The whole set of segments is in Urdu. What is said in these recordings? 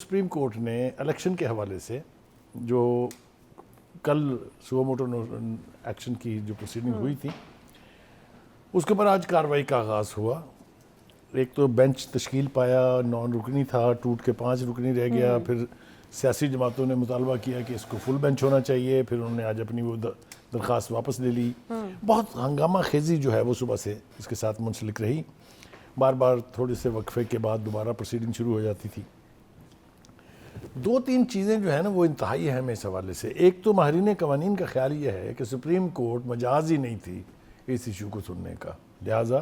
سپریم کورٹ نے الیکشن کے حوالے سے جو کل سو موٹو ایکشن کی جو پروسیڈنگ ہوئی تھی اس کے اوپر آج کارروائی کا آغاز ہوا. ایک تو بینچ تشکیل پایا، 9 رکنی تھا، ٹوٹ کے 5 رکنی رہ گیا. پھر سیاسی جماعتوں نے مطالبہ کیا کہ اس کو فل بینچ ہونا چاہیے. پھر انہوں نے آج اپنی وہ درخواست واپس لے لی. بہت ہنگامہ خیزی جو ہے وہ صبح سے اس کے ساتھ منسلک رہی. بار بار تھوڑے سے وقفے کے بعد دوبارہ پروسیڈنگ شروع ہو جاتی تھی. 2-3 چیزیں جو ہے نا وہ انتہائی اہم ہیں اس حوالے سے. ایک تو ماہرین قوانین کا خیال یہ ہے کہ سپریم کورٹ مجاز ہی نہیں تھی اس ایشو کو سننے کا، لہٰذا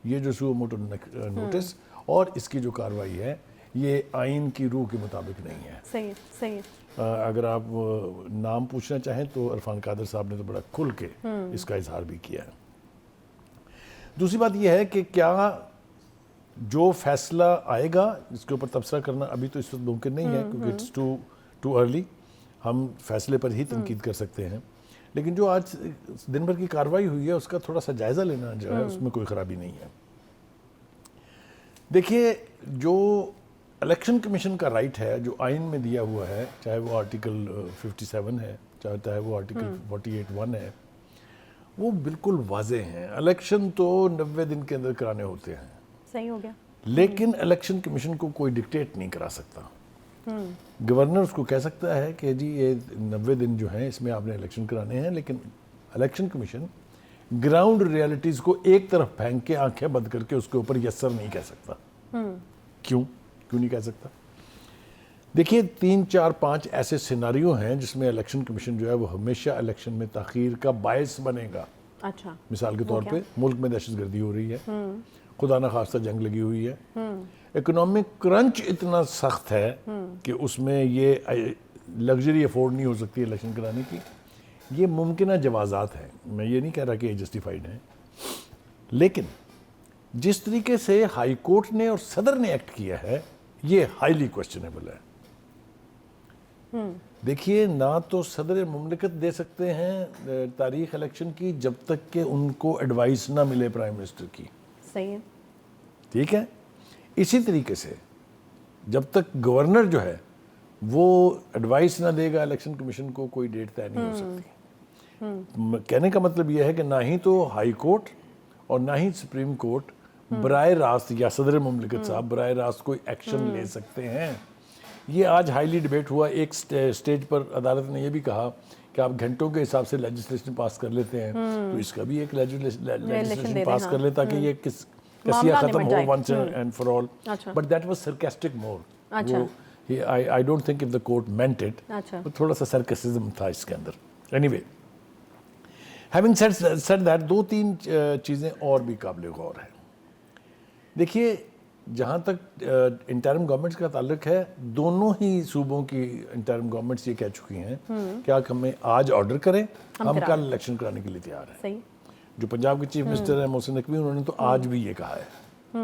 یہ جو سو موٹو نوٹس اور اس کی جو کارروائی ہے یہ آئین کی روح کے مطابق نہیں ہے. صحیح. اگر آپ نام پوچھنا چاہیں تو عرفان قادر صاحب نے تو بڑا کھل کے اس کا اظہار بھی کیا ہے. دوسری بات یہ ہے کہ کیا جو فیصلہ آئے گا اس کے اوپر تبصرہ کرنا ابھی تو اس وقت ممکن نہیں ہے کیونکہ اٹس ٹو ارلی. ہم فیصلے پر ہی تنقید کر سکتے ہیں، لیکن جو آج دن بھر کی کارروائی ہوئی ہے اس کا تھوڑا سا جائزہ لینا جو ہے اس میں کوئی خرابی نہیں ہے. دیکھیے، جو الیکشن کمیشن کا رائٹ ہے جو آئین میں دیا ہوا ہے، چاہے وہ آرٹیکل 57 ہے، چاہے وہ آرٹیکل 48(1) ہے، وہ بالکل واضح ہیں. الیکشن تو 90 دن کے اندر کرانے ہوتے ہیں. صحیح ہو گیا. لیکن الیکشن کمیشن کو کوئی ڈکٹیٹ نہیں کرا سکتا. گورنر اس کو کہہ سکتا ہے کہ جی یہ 90 دن جو ہیں اس میں آپ نے الیکشن کرانے ہیں، لیکن الیکشن کمیشن گراؤنڈ ریالٹیز کو ایک طرف پھینک کے آنکھیں بند کر کے اس کے اوپر یس سر نہیں کہہ سکتا. کیوں نہیں کہہ سکتا؟ دیکھیے 3 4 5 ایسے سیناریو ہیں جس میں الیکشن کمیشن جو ہے وہ ہمیشہ الیکشن میں تاخیر کا باعث بنے گا. اچھا. مثال کے طور پہ ملک میں دہشت گردی ہو رہی ہے، خدا نہ خواستہ جنگ لگی ہوئی ہے، اکنامک کرنچ اتنا سخت ہے کہ اس میں یہ لگژری افورڈ نہیں ہو سکتی الیکشن کرانے کی. یہ ممکنہ جوازات ہیں، میں یہ نہیں کہہ رہا کہ یہ جسٹیفائڈ ہیں، لیکن جس طریقے سے ہائی کورٹ نے اور صدر نے ایکٹ کیا ہے یہ ہائیلی کوسچنیبل ہے. دیکھیے، نہ تو صدر مملکت دے سکتے ہیں تاریخ الیکشن کی جب تک کہ ان کو ایڈوائس نہ ملے پرائم منسٹر کی. صحیح ہے. ٹھیک ہے. اسی طریقے سے جب تک گورنر جو ہے وہ ایڈوائس نہ دے گا الیکشن کمیشن کو، کوئی ڈیٹ طے نہیں ہو سکتی. کہنے کا مطلب یہ ہے کہ نہ ہی تو ہائی کورٹ اور نہ ہی سپریم کورٹ براہ راست یا صدر مملکت صاحب براہ راست کوئی ایکشن لے سکتے ہیں. یہ آج ہائیلی ڈیبیٹ ہوا. ایک سٹیج پر عدالت نے یہ بھی کہا کہ آپ گھنٹوں کے حساب سے لیجسلیشن پاس کر لیتے ہیں، تو اس کا بھی ایک لیجسلیشن پاس کر لے تاکہ یہ قضیہ ختم ہو once and for all. But that was sarcastic more. I don't think if the court meant it. but تھوڑا سا sarcasm تھا اس کے اندر. Anyway, having said that, 2-3 چیزیں اور بھی قابل غور ہیں. دیکھیے، جہاں تک انٹرم گورنمنٹس کا تعلق ہے، دونوں ہی صوبوں کی انٹرم گورنمنٹس یہ کہہ چکی ہیں کہ آپ ہمیں آج آرڈر کریں، ہم کل الیکشن کرانے کے لیے تیار ہیں. جو پنجاب کے چیف منسٹر ہیں محسن نقوی، انہوں نے تو آج بھی یہ کہا ہے.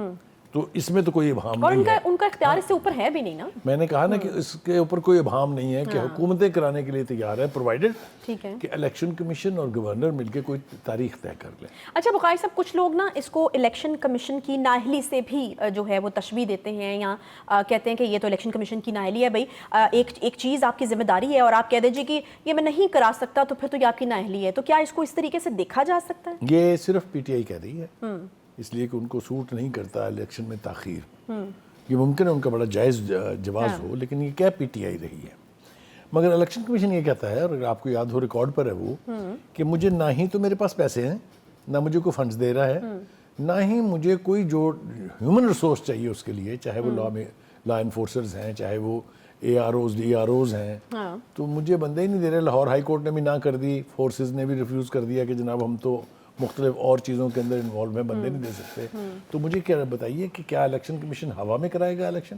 تو اس میں تو کوئی ابہام نہیں ہے، ان کا اختیار اس سے اوپر ہے بھی نہیں نا. میں نے کہا نا کہ اس کے اوپر کوئی ابہام نہیں ہے کہ حکومتیں کرانے کے لیے تیار ہے، پرووائڈڈ کہ الیکشن کمیشن اور گورنر مل کے کوئی تاریخ طے کر لیں. اچھا بقائی صاحب، کچھ لوگ نا اس کو الیکشن کمیشن کی نااہلی سے بھی جو ہے وہ تشبیہ دیتے ہیں، یا کہتے ہیں کہ یہ تو الیکشن کمیشن کی نااہلی ہے. بھائی ایک چیز آپ کی ذمہ داری ہے اور آپ کہہ دیجیے کہ یہ میں نہیں کرا سکتا تو پھر تو یہ آپ کی نااہلی ہے. تو کیا اس کو اس طریقے سے دیکھا جا سکتا ہے؟ یہ صرف پی ٹی آئی کہہ رہی ہے، اس لیے کہ ان کو سوٹ نہیں کرتا الیکشن میں تاخیر. یہ ممکن ہے ان کا بڑا جائز جواز ہو، لیکن یہ کیا پی ٹی آئی رہی ہے. مگر الیکشن کمیشن یہ کہتا ہے، اور اگر آپ کو یاد ہو ریکارڈ پر ہے وہ، کہ مجھے نہ ہی تو میرے پاس پیسے ہیں، نہ مجھے کوئی فنڈز دے رہا ہے، نہ ہی مجھے کوئی جو ہیومن ریسورس چاہیے اس کے لیے، چاہے وہ لا انفورسرز ہیں، چاہے وہ A R Os D R Os ہیں، تو مجھے بندے ہی نہیں دے رہے. لاہور ہائی کورٹ نے بھی نہ کر دی، فورسز نے بھی ریفیوز کر دیا کہ جناب ہم تو مختلف اور چیزوں کے اندر انوالو ہیں، بندے نہیں دے سکتے. تو مجھے کیا بتائیے کہ کیا الیکشن کمیشن ہوا میں کرائے گا الیکشن؟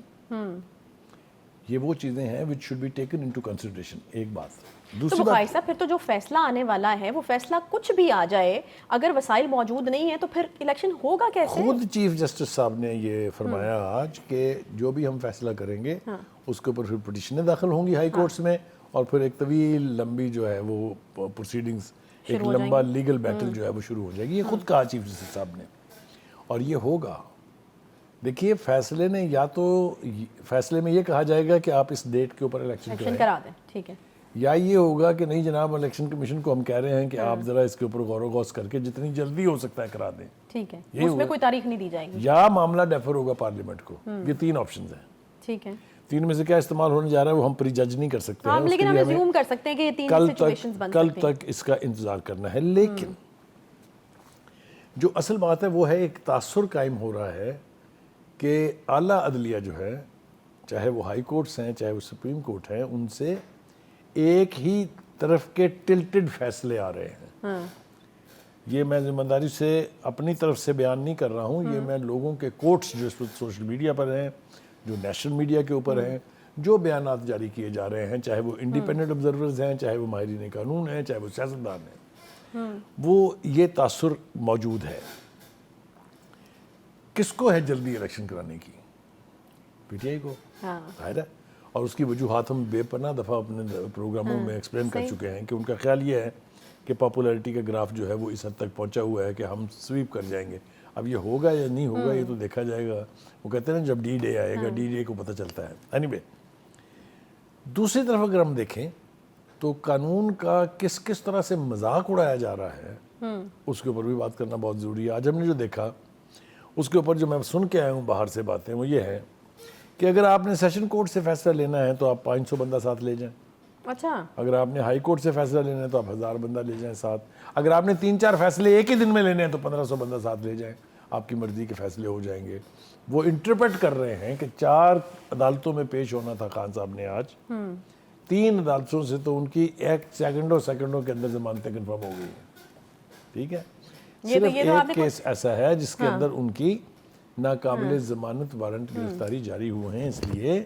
یہ وہ چیزیں ہیں which should be taken into consideration. ایک بات. تو بخاری صاحب، پھر تو جو فیصلہ آنے والا ہے وہ فیصلہ کچھ بھی آ جائے، اگر وسائل موجود نہیں ہیں تو پھر الیکشن ہوگا کیسے؟ خود چیف جسٹس صاحب نے یہ فرمایا آج کہ جو بھی ہم فیصلہ کریں گے اس کے اوپر پھر پٹیشنیں داخل ہوں گی ہائی کورٹس میں، اور پھر ایک طویل لمبی جو ہے وہ پروسیڈنگز، ایک لمبا لیگل بیٹل جو ہے وہ شروع ہو جائے گی. یہ خود کہا چیف جسٹس صاحب نے، اور یہ ہوگا. دیکھیے فیصلے نے یا تو فیصلے میں یہ کہا جائے گا کہ آپ اس ڈیٹ کے اوپر الیکشن ایکشن کرا دیں, ٹھیک ہے, یا یہ ہوگا کہ نہیں جناب الیکشن کمیشن کو ہم کہہ رہے ہیں کہ آپ ذرا اس کے اوپر غور و خوض کر کے جتنی جلدی ہو سکتا ہے کرا دیں, ٹھیک ہے, اس میں کوئی تاریخ نہیں دی جائے گی, یا معاملہ ڈیفر ہوگا پارلیمنٹ کو. یہ 3 آپشنز ہیں, ٹھیک ہے, 3 میں سے کیا استعمال ہونے جا رہا ہے وہ ہم پری جج نہیں کر سکتے ہیں, لیکن ہم اسیوم کر سکتے ہیں کہ یہ 3 سچویشنز بن کل سکتی ہیں. تک اس کا انتظار کرنا ہے. لیکن جو اصل بات ہے وہ ہے ایک تاثر قائم ہو رہا ہے کہ اعلیٰ عدلیہ جو ہے, چاہے وہ ہائی کورٹس ہیں چاہے وہ سپریم کورٹ ہیں, ان سے ایک ہی طرف کے ٹلٹڈ فیصلے آ رہے ہیں. یہ میں ذمہ داری سے اپنی طرف سے بیان نہیں کر رہا ہوں, یہ میں لوگوں کے کوٹس جو اس وقت سوشل میڈیا پر ہیں, جو نیشنل میڈیا کے اوپر ہیں, جو بیانات جاری کیے جا رہے ہیں, چاہے وہ انڈیپینڈنٹ آبزرورز ہیں, چاہے وہ ماہرین قانون ہیں, چاہے وہ سیاستدان ہیں, وہ یہ تاثر موجود ہے. کس کو ہے جلدی الیکشن کرانے کی؟ پی ٹی آئی کو, ظاہر ہے. اور اس کی وجوہات ہم بے پناہ دفعہ اپنے پروگراموں میں ایکسپلین کر چکے ہیں کہ ان کا خیال یہ ہے کہ پاپولیرٹی کا گراف جو ہے وہ اس حد تک پہنچا ہوا ہے کہ ہم سویپ کر جائیں گے. اب یہ ہوگا یا نہیں ہوگا یہ تو دیکھا جائے گا. وہ کہتے ہیں نا جب ڈی ڈے آئے گا ڈی ڈے کو پتہ چلتا ہے. اینی وے, دوسری طرف اگر ہم دیکھیں تو قانون کا کس کس طرح سے مذاق اڑایا جا رہا ہے اس کے اوپر بھی بات کرنا بہت ضروری ہے. آج ہم نے جو دیکھا اس کے اوپر جو میں سن کے آیا ہوں باہر سے باتیں, وہ یہ ہے کہ اگر آپ نے سیشن کورٹ سے فیصلہ لینا ہے تو آپ 500 بندہ ساتھ لے جائیں. اچھا, اگر آپ نے ہائی کورٹ سے فیصلہ لینا ہے تو آپ 1000 بندہ لے جائیں ساتھ. اگر آپ نے 3-4 فیصلے ایک ہی دن میں لینے ہیں تو 1500 بندہ ساتھ لے جائیں, آپ کی مرضی کے فیصلے ہو جائیں گے. وہ انٹرپریٹ کر رہے ہیں کہ 4 عدالتوں میں پیش ہونا تھا خان صاحب نے آج, 3 عدالتوں سے تو ان کی ایک سیکنڈوں کے اندر ضمانتیں کنفرم ہو گئی ہیں. ٹھیک ہے, صرف ایک کیس ایسا ہے جس کے اندر ان کی ناقابل ضمانت وارنٹ گرفتاری جاری ہوئے ہیں, اس لیے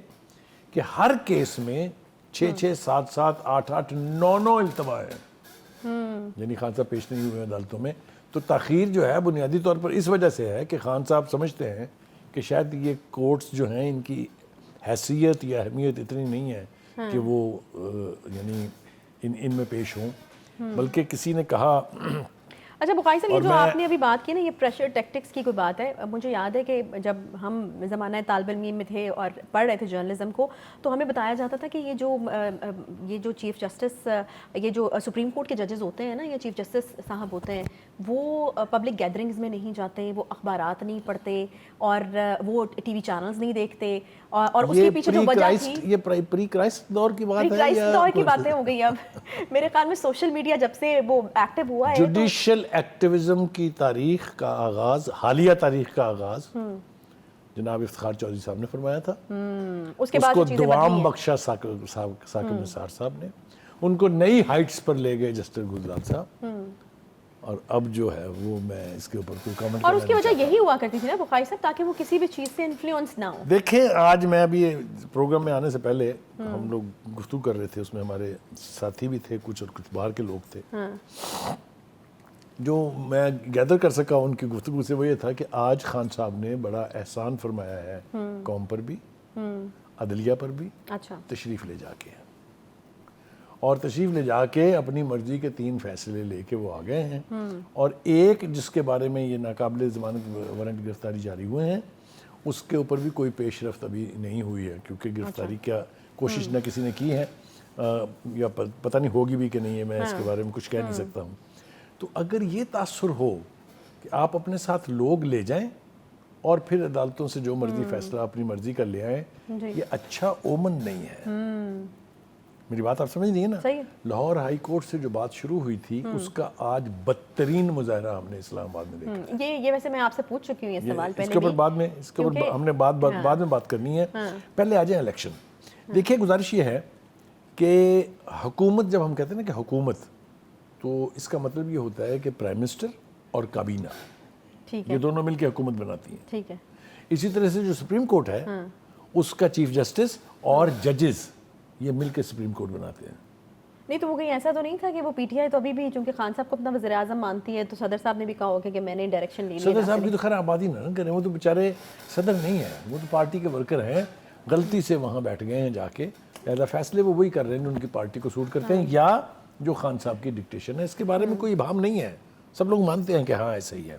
کہ ہر کیس میں 6-6, 7-7, 8-8, 9-9 التوا ہے. یعنی خان صاحب پیش نہیں ہوئے عدالتوں میں. تو تاخیر جو ہے بنیادی طور پر اس وجہ سے ہے کہ خان صاحب سمجھتے ہیں کہ شاید یہ کورٹس جو ہیں ان کی حیثیت یا اہمیت اتنی نہیں ہے کہ وہ یعنی ان میں پیش ہوں. بلکہ کسی نے کہا, اچھا بخاری صاحب, یہ جو آپ نے ابھی بات کی نا, یہ پریشر ٹیکٹکس کی کوئی بات ہے. مجھے یاد ہے کہ جب ہم زمانہ طالب علم میں تھے اور پڑھ رہے تھے جرنلزم کو, تو ہمیں بتایا جاتا تھا کہ یہ جو چیف جسٹس, یہ جو سپریم کورٹ کے ججز ہوتے ہیں نا, یہ چیف جسٹس صاحب ہوتے ہیں, وہ پبلک گیدرنگز میں نہیں جاتے, وہ اخبارات نہیں پڑھتے, اور وہ ٹی وی چینلز نہیں دیکھتے, اور اس کے پیچھے جو وجہ تھی, یہ پری کرائسٹ دور کی بات ہے, پری کرائسٹ دور کی باتیں ہو گئی. اب میرے خیال میں سوشل میڈیا جب سے وہ ایکٹیو ہوا ہے, جوڈیشل ایکٹیویزم کی تاریخ کا آغاز, حالیہ تاریخ کا آغاز جناب افتخار چودھری صاحب نے فرمایا تھا. اس کے بعد کو دوام بخشا ثاقب نثار صاحب نے, ان کو نئی ہائٹس پر لے گئے جسٹس گلزار صاحب, اور اب جو ہے وہ میں اس کے اوپر کوئی کامنٹ, اور اس کی وجہ یہی ہوا کرتی تھی نا بخاری صاحب, تاکہ وہ کسی بھی چیز سے انفلوئنس نہ ہو. دیکھیں آج میں ابھی پروگرام میں آنے سے پہلے ہم لوگ گفتگو کر رہے تھے, اس میں ہمارے ساتھی بھی تھے کچھ, اور کچھ باہر کے لوگ تھے. جو میں گیدر کر سکا ان کی گفتگو سے وہ یہ تھا کہ آج خان صاحب نے بڑا احسان فرمایا ہے قوم پر بھی, عدلیہ پر بھی. اچھا, تشریف لے جا کے, اور تشریف لے جا کے اپنی مرضی کے 3 فیصلے لے کے وہ آ گئے ہیں, اور ایک جس کے بارے میں یہ ناقابل ضمانت وارنٹ گرفتاری جاری ہوئے ہیں اس کے اوپر بھی کوئی پیش رفت ابھی نہیں ہوئی ہے, کیونکہ گرفتاری کیا کوشش نہ کسی نے کی ہے, یا پتہ نہیں ہوگی بھی کہ نہیں ہے, میں اس کے بارے میں کچھ کہہ نہیں سکتا ہوں. تو اگر یہ تاثر ہو کہ آپ اپنے ساتھ لوگ لے جائیں اور پھر عدالتوں سے جو مرضی فیصلہ اپنی مرضی کا لے آئیں, یہ اچھا اومن نہیں ہے. میری بات آپ سمجھ نہیں ہے نا. لاہور ہائی کورٹ سے جو بات شروع ہوئی تھی اس کا آج بدترین مظاہرہ ہم نے اسلام آباد میں دیکھا. یہ ویسے میں آپ سے پوچھ چکی ہوں یہ سوال پہلے, اس کے اوپر بعد میں ہم نے بعد میں بات کرنی ہے. پہلے آ جائیں الیکشن. دیکھیے گزارش یہ ہے کہ حکومت, جب ہم کہتے ہیں نا کہ حکومت, تو اس کا مطلب یہ ہوتا ہے کہ پرائم منسٹر اور کابینہ, یہ دونوں مل کے حکومت بناتی ہیں. ٹھیک ہے. اسی طرح سے جو سپریم کورٹ ہے اس کا چیف جسٹس اور ججز یہ مل کے سپریم کورٹ بناتے ہیں. نہیں تو وہ کہیں ایسا تو نہیں تھا کہ وہ پی ٹی آئی تو ابھی بھی چونکہ خان صاحب کو اپنا وزیر اعظم مانتی ہے, تو صدر صاحب نے بھی کہا ہوگا کہ میں نے ڈائریکشن لی. صدر صاحب کی تو خیر آبادی نہ کریں, وہ تو بیچارے صدر نہیں ہیں, وہ تو پارٹی کے ورکر ہیں, غلطی سے وہاں بیٹھ گئے ہیں جا کے, لہٰذا فیصلے وہ وہی کر رہے ہیں جو ان کی پارٹی کو سوٹ کرتے ہیں, یا جو خان صاحب کی ڈکٹیشن ہے. اس کے بارے میں کوئی ابہام نہیں ہے, سب لوگ مانتے ہیں کہ ہاں ایسا ہی ہے.